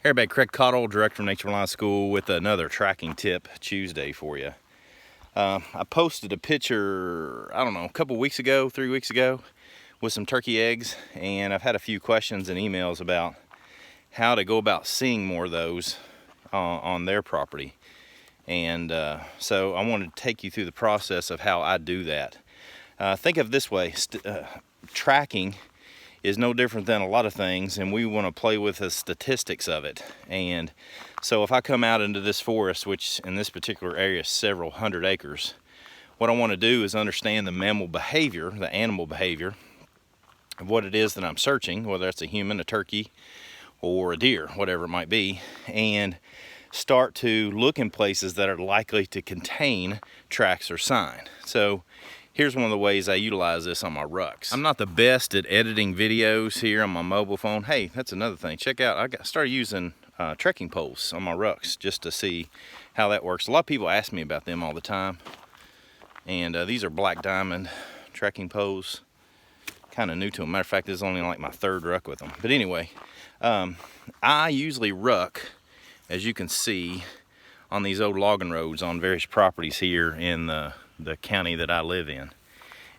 Hey everybody, Craig Cottle, Director from Nature Online School with another tracking tip Tuesday for you. I posted a picture, I don't know, a couple weeks ago, 3 weeks ago, with some turkey eggs, and I've had a few questions and emails about how to go about seeing more of those on their property. And so I wanted to take you through the process of how I do that. Think of it this way, tracking is no different than a lot of things, and we want to play with the statistics of it. And so if I come out into this forest, which in this particular area is several hundred acres, what I want to do is understand the mammal behavior, the animal behavior of what it is that I'm searching, whether it's a human, a turkey, or a deer, whatever it might be, and start to look in places that are likely to contain tracks or sign. So here's one of the ways I utilize this on my rucks. I'm not the best at editing videos here on my mobile phone. Hey, that's another thing. Check out, I started using trekking poles on my rucks just to see how that works. A lot of people ask me about them all the time. And these are Black Diamond trekking poles. Kind of new to them. Matter of fact, this is only like my third ruck with them. But anyway, I usually ruck, as you can see, on these old logging roads on various properties here in the county that I live in.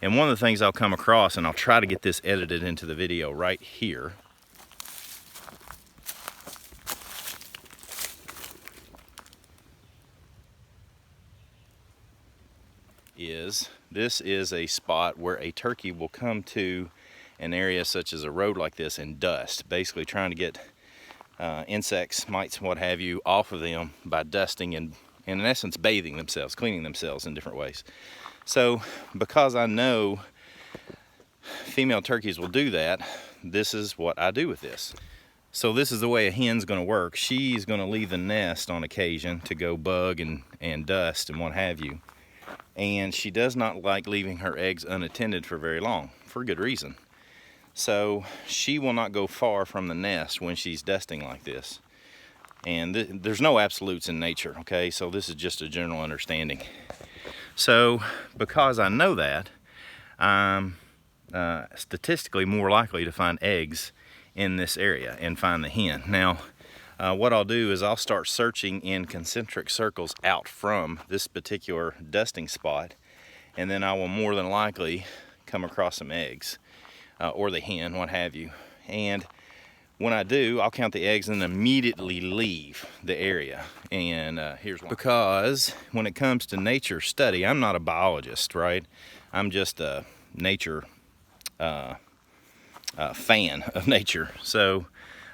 And one of the things I'll come across, and I'll try to get this edited into the video right here, this is a spot where a turkey will come to an area such as a road like this and dust, basically trying to get insects, mites, what have you, off of them by dusting and in essence bathing themselves, cleaning themselves in different ways. So because I know female turkeys will do that, this is what I do with this. So this is the way a hen's going to work. She's going to leave the nest on occasion to go bug and dust and what have you. And she does not like leaving her eggs unattended for very long, for good reason. So she will not go far from the nest when she's dusting like this. And there's no absolutes in nature, okay? So this is just a general understanding. So because I know that, I'm statistically more likely to find eggs in this area and find the hen. Now, what I'll do is I'll start searching in concentric circles out from this particular dusting spot, and then I will more than likely come across some eggs, or the hen, what have you. And when I do, I'll count the eggs and immediately leave the area. And here's why. Because when it comes to nature study, I'm not a biologist, right? I'm just a nature fan of nature. So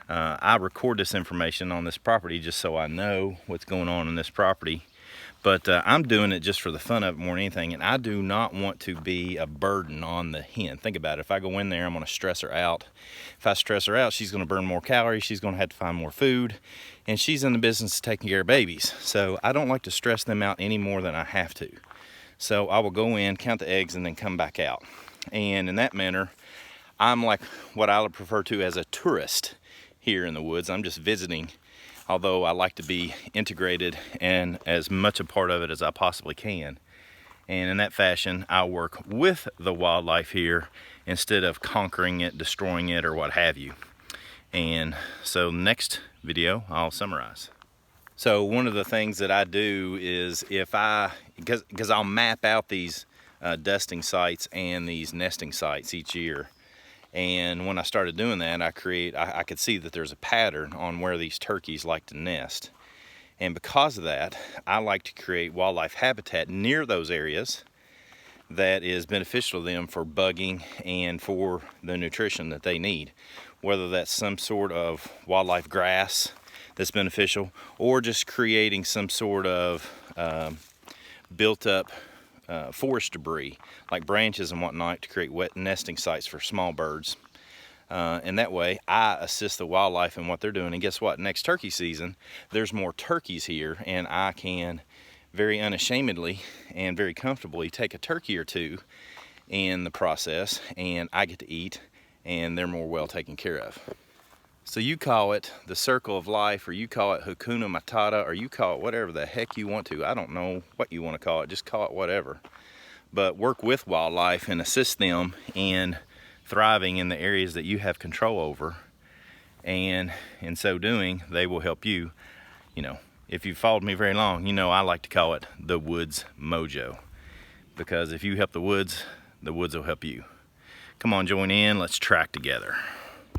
I record this information on this property just so I know what's going on in this property. But I'm doing it just for the fun of it more than anything, and I do not want to be a burden on the hen. Think about it. If I go in there, I'm going to stress her out. If I stress her out, she's going to burn more calories, she's going to have to find more food, and she's in the business of taking care of babies. So I don't like to stress them out any more than I have to. So I will go in, count the eggs, and then come back out. And in that manner, I'm like what I would prefer to as a tourist here in the woods. I'm just visiting, although I like to be integrated and as much a part of it as I possibly can. And in that fashion, I work with the wildlife here instead of conquering it, destroying it, or what have you. And so next video, I'll summarize. So one of the things that I do is because I'll map out these dusting sites and these nesting sites each year. And when I started doing that, I could see that there's a pattern on where these turkeys like to nest. And because of that, I like to create wildlife habitat near those areas that is beneficial to them for bugging and for the nutrition that they need. Whether that's some sort of wildlife grass that's beneficial, or just creating some sort of built up forest debris like branches and whatnot to create wet nesting sites for small birds. And that way I assist the wildlife in what they're doing. And guess what? Next turkey season, there's more turkeys here, and I can very unashamedly and very comfortably take a turkey or two in the process, and I get to eat, and they're more well taken care of. So you call it the circle of life, or you call it Hakuna Matata, or you call it whatever the heck you want to. I don't know what you want to call it, just call it whatever. But work with wildlife and assist them in thriving in the areas that you have control over, and in so doing, they will help you. You know, if you've followed me very long, you know I like to call it the woods mojo, because if you help the woods will help you. Come on, join in, let's track together.